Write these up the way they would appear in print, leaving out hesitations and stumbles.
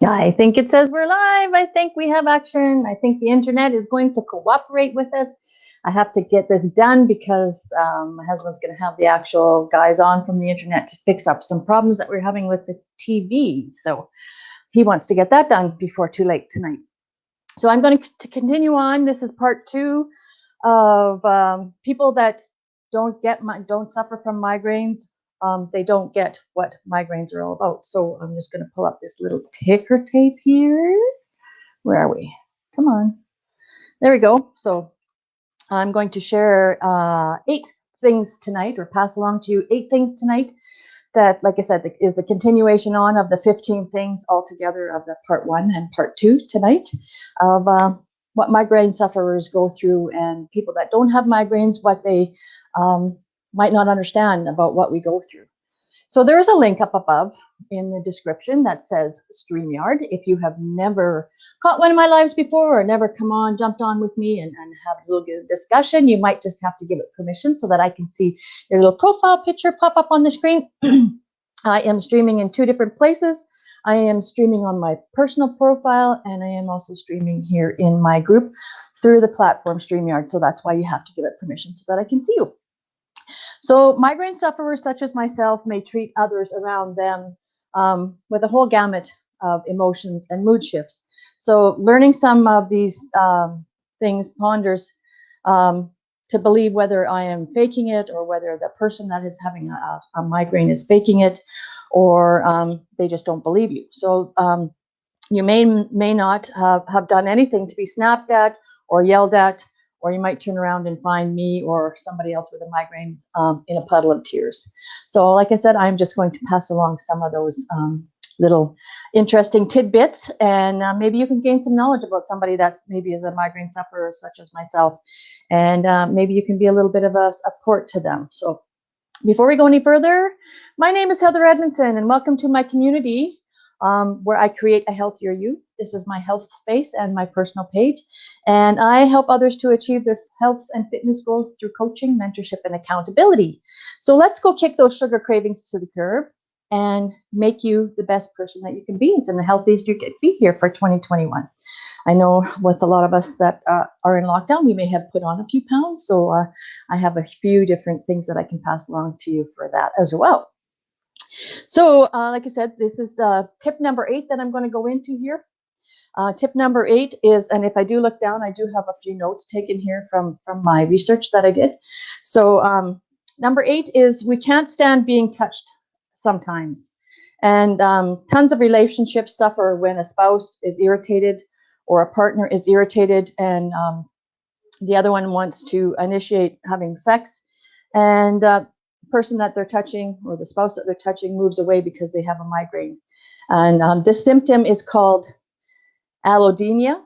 I think it says we're live. I think we have action. I think the internet is going to cooperate with us. I have to get this done because my husband's going to have the actual guys on from the internet to fix up some problems that we're having with the TV. So he wants to get that done before too late tonight. So I'm going to continue on. This is part 2 of people that don't suffer from migraines. They don't get what migraines are all about. So I'm just going to pull up this little ticker tape here. Where are we? Come on. There we go. So I'm going to share 8 things tonight, or pass along to you 8 things tonight that, like I said, is the continuation on of the 15 things altogether of the part 1 and part 2 tonight of what migraine sufferers go through, and people that don't have migraines, what they might not understand about what we go through. So there is a link up above in the description that says StreamYard. If you have never caught one of my lives before, or never jumped on with me and have a little discussion, you might just have to give it permission so that I can see your little profile picture pop up on the screen. I am streaming in 2 different places. I am streaming on my personal profile, and I am also streaming here in my group through the platform StreamYard. So that's why you have to give it permission so that I can see you. So migraine sufferers such as myself may treat others around them with a whole gamut of emotions and mood shifts. So learning some of these things ponders to believe whether I am faking it, or whether the person that is having a migraine is faking it, or they just don't believe you. So you may not have done anything to be snapped at or yelled at, or you might turn around and find me or somebody else with a migraine in a puddle of tears. So like I said, I'm just going to pass along some of those little interesting tidbits, and maybe you can gain some knowledge about somebody that's maybe is a migraine sufferer such as myself, and maybe you can be a little bit of a support to them. So before we go any further, my name is Heather Edmondson, and welcome to my community where I create a healthier you. This is my health space and my personal page, and I help others to achieve their health and fitness goals through coaching, mentorship, and accountability. So let's go kick those sugar cravings to the curb and make you the best person that you can be, and the healthiest you can be here for 2021. I know with a lot of us that are in lockdown, we may have put on a few pounds, so I have a few different things that I can pass along to you for that as well. So like I said, this is the tip number 8 that I'm going to go into here. Tip number 8 is, and if I do look down, I do have a few notes taken here from my research that I did. So number 8 is, we can't stand being touched sometimes. And tons of relationships suffer when a spouse is irritated or a partner is irritated, and the other one wants to initiate having sex, and the person that they're touching, or the spouse that they're touching, moves away because they have a migraine. And this symptom is called allodynia,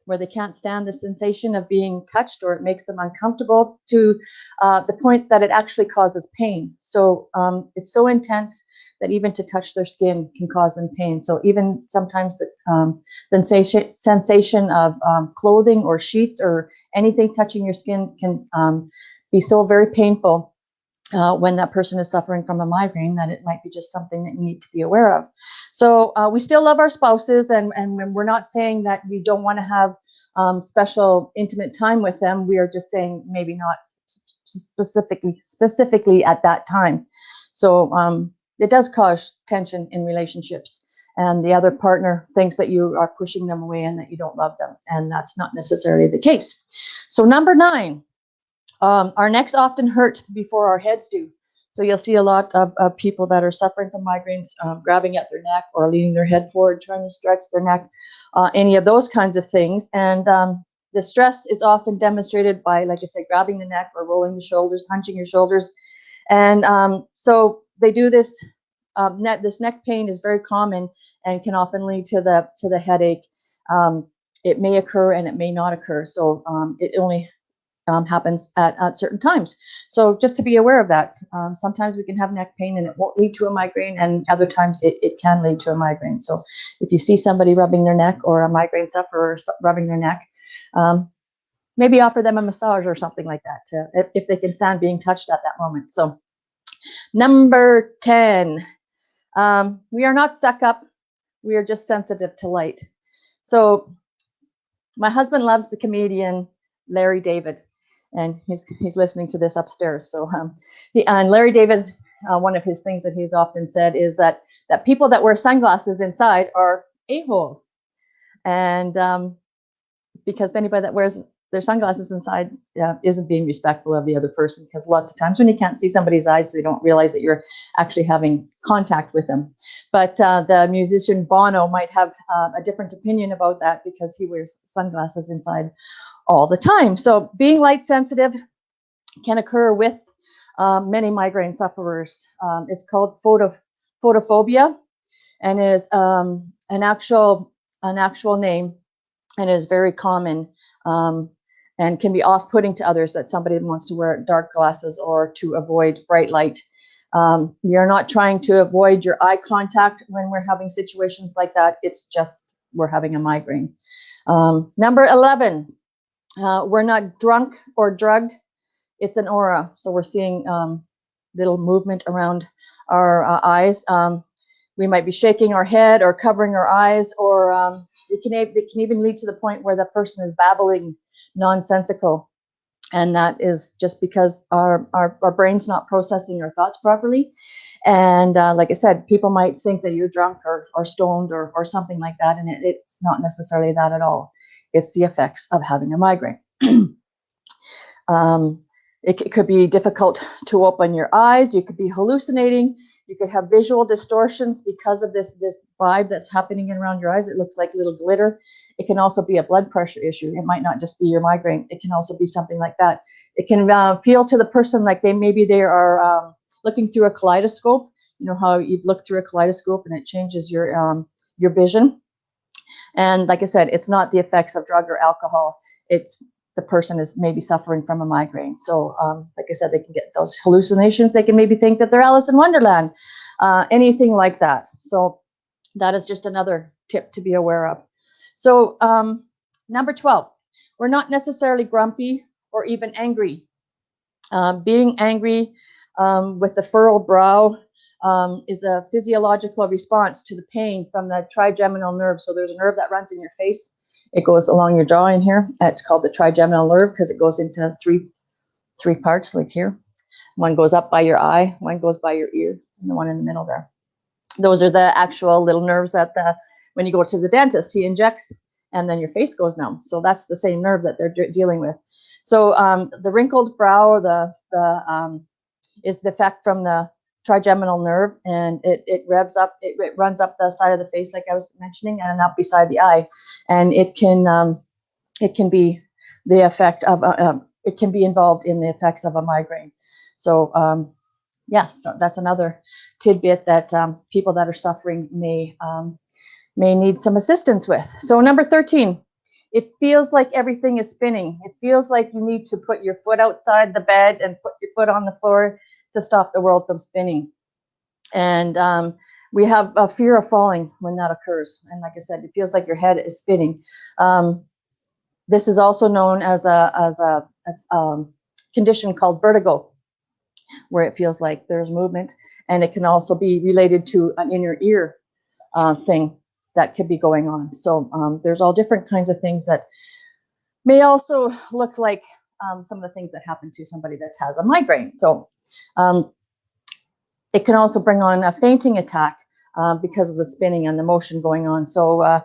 where they can't stand the sensation of being touched, or it makes them uncomfortable to the point that it actually causes pain. So it's so intense that even to touch their skin can cause them pain. So even sometimes the sensation of clothing or sheets or anything touching your skin can be so very painful when that person is suffering from a migraine, that it might be just something that you need to be aware of. So we still love our spouses, and we're not saying that we don't want to have special intimate time with them. We are just saying maybe not specifically at that time. So it does cause tension in relationships, and the other partner thinks that you are pushing them away and that you don't love them, and that's not necessarily the case. So number 9. Our necks often hurt before our heads do. So you'll see a lot of people that are suffering from migraines grabbing at their neck, or leaning their head forward, trying to stretch their neck, any of those kinds of things. And the stress is often demonstrated by, like I said, grabbing the neck or rolling the shoulders, hunching your shoulders. And so they do this. This neck pain is very common and can often lead to the headache. It may occur and it may not occur. So it only happens at certain times. So just to be aware of that. Sometimes we can have neck pain and it won't lead to a migraine, and other times it can lead to a migraine. So if you see somebody rubbing their neck, or a migraine sufferer rubbing their neck, maybe offer them a massage or something like that if they can stand being touched at that moment. So number 10, we are not stuck up we are just sensitive to light. So my husband loves the comedian Larry David, and he's listening to this upstairs. So and Larry David, one of his things that he's often said is that people that wear sunglasses inside are a-holes, and because anybody that wears their sunglasses inside isn't being respectful of the other person, because lots of times when you can't see somebody's eyes, they don't realize that you're actually having contact with them. But the musician Bono might have a different opinion about that, because he wears sunglasses inside all the time. So being light sensitive can occur with many migraine sufferers. It's called photophobia, and is an actual name, and is very common, and can be off-putting to others, that somebody wants to wear dark glasses or to avoid bright light. We are not trying to avoid your eye contact when we're having situations like that. It's just we're having a migraine. Number 11, we're not drunk or drugged. It's an aura. So we're seeing little movement around our eyes. We might be shaking our head or covering our eyes, or it can even lead to the point where the person is babbling nonsensical. And that is just because our brain's not processing our thoughts properly. And like I said, people might think that you're drunk or stoned or something like that, and it's not necessarily that at all. It's the effects of having a migraine. It could be difficult to open your eyes. You could be hallucinating. You could have visual distortions because of this vibe that's happening around your eyes. It looks like little glitter. It can also be a blood pressure issue. It might not just be your migraine. It can also be something like that. It can feel to the person like they are looking through a kaleidoscope. You know how you've looked through a kaleidoscope and it changes your vision. And like I said, it's not the effects of drug or alcohol. It's the person is maybe suffering from a migraine. So like I said, they can get those hallucinations. They can maybe think that they're Alice in Wonderland, anything like that. So that is just another tip to be aware of. So number 12, we're not necessarily grumpy or even angry. Being angry with the furrowed brow is a physiological response to the pain from the trigeminal nerve. So there's a nerve that runs in your face. It goes along your jaw in here. It's called the trigeminal nerve because it goes into three parts, like here. One goes up by your eye, one goes by your ear, and the one in the middle there. Those are the actual little nerves that when you go to the dentist, he injects, and then your face goes numb. So that's the same nerve that they're dealing with. So the wrinkled brow, is the effect from the trigeminal nerve, and it revs up, it runs up the side of the face, like I was mentioning, and up beside the eye, and it can be the effect of it can be involved in the effects of a migraine. So yes, so that's another tidbit that people that are suffering may need some assistance with. So number 13, it feels like everything is spinning. It feels like you need to put your foot outside the bed and put your foot on the floor to stop the world from spinning. And we have a fear of falling when that occurs. And like I said, it feels like your head is spinning. This is also known as a condition called vertigo, where it feels like there's movement. And it can also be related to an inner ear thing that could be going on. So there's all different kinds of things that may also look like some of the things that happen to somebody that has a migraine. So it can also bring on a fainting attack because of the spinning and the motion going on. So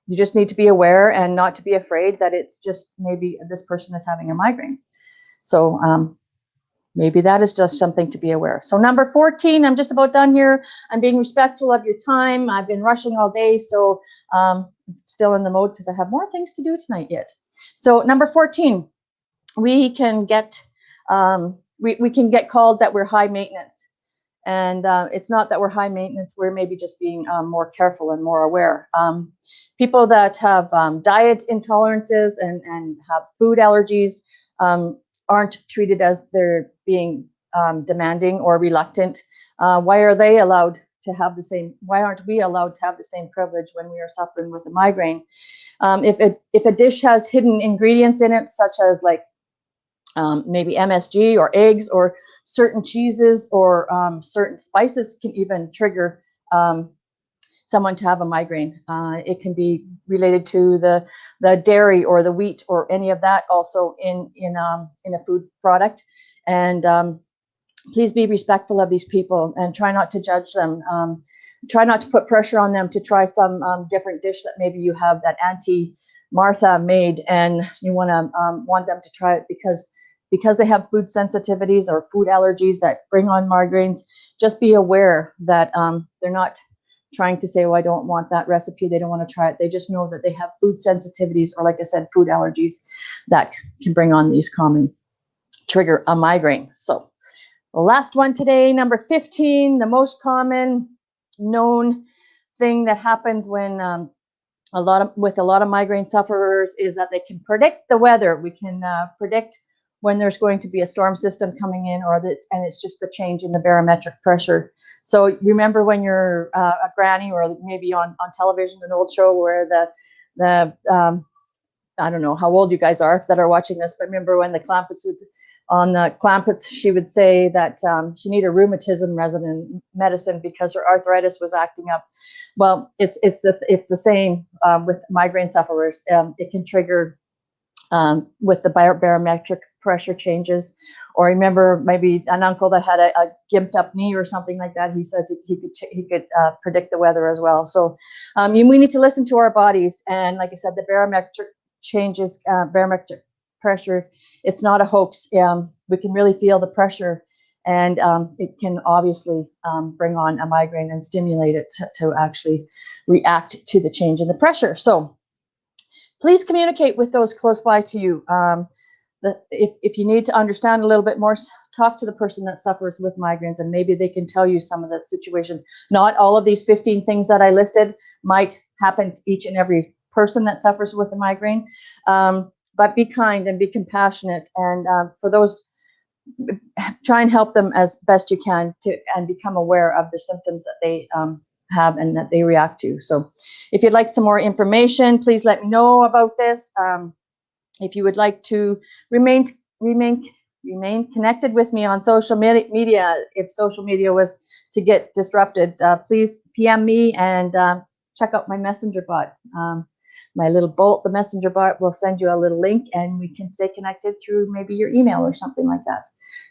you just need to be aware and not to be afraid that it's just maybe this person is having a migraine. So maybe that is just something to be aware. So number 14, I'm just about done here. I'm being respectful of your time. I've been rushing all day, so still in the mode because I have more things to do tonight yet. So number 14, we can get called that we're high maintenance. And it's not that we're high maintenance, we're maybe just being more careful and more aware. People that have diet intolerances and have food allergies aren't treated as they're being demanding or reluctant. Why are they allowed to have the same? Why aren't we allowed to have the same privilege when we are suffering with a migraine? If a dish has hidden ingredients in it, such as like maybe MSG or eggs or certain cheeses or certain spices, can even trigger someone to have a migraine. It can be related to the dairy or the wheat or any of that also in a food product. And please be respectful of these people and try not to judge them. Try not to put pressure on them to try some different dish that maybe you have that Auntie Martha made, and you want them to try it because they have food sensitivities or food allergies that bring on migraines. Just be aware that they're not trying to say, oh, I don't want that recipe. They don't want to try it. They just know that they have food sensitivities or, like I said, food allergies that can bring on these common trigger a migraine. So the last one today, number 15, the most common known thing that happens when with a lot of migraine sufferers is that they can predict the weather. We can predict when there's going to be a storm system coming in, and it's just the change in the barometric pressure. So remember when you're a granny, or maybe on television, an old show where the I don't know how old you guys are that are watching this, but remember when the Clampets on the Clampets, she would say that she needed rheumatism medicine because her arthritis was acting up. Well, it's the same with migraine sufferers. It can trigger with the barometric pressure changes. Or remember maybe an uncle that had a gimped up knee or something like that. He says he could predict the weather as well. So we need to listen to our bodies. And like I said, the barometric changes, barometric pressure, it's not a hoax. We can really feel the pressure, and it can obviously bring on a migraine and stimulate it to actually react to the change in the pressure. So please communicate with those close by to you. If you need to understand a little bit more, talk to the person that suffers with migraines, and maybe they can tell you some of the situation. Not all of these 15 things that I listed might happen to each and every person that suffers with a migraine, but be kind and be compassionate. And for those, try and help them as best you can and become aware of the symptoms that they have and that they react to. So if you'd like some more information, please let me know about this. If you would like to remain connected with me on social media, if social media was to get disrupted, please PM me and check out my messenger bot. My little Bolt, the messenger bot, will send you a little link, and we can stay connected through maybe your email or something like that.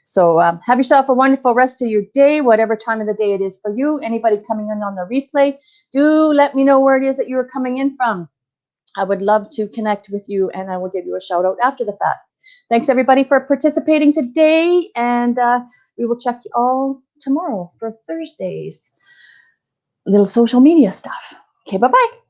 So have yourself a wonderful rest of your day, whatever time of the day it is for you. Anybody coming in on the replay, do let me know where it is that you are coming in from. I would love to connect with you, and I will give you a shout out after the fact. Thanks everybody for participating today, and we will check you all tomorrow for Thursday's little social media stuff. Okay, bye-bye.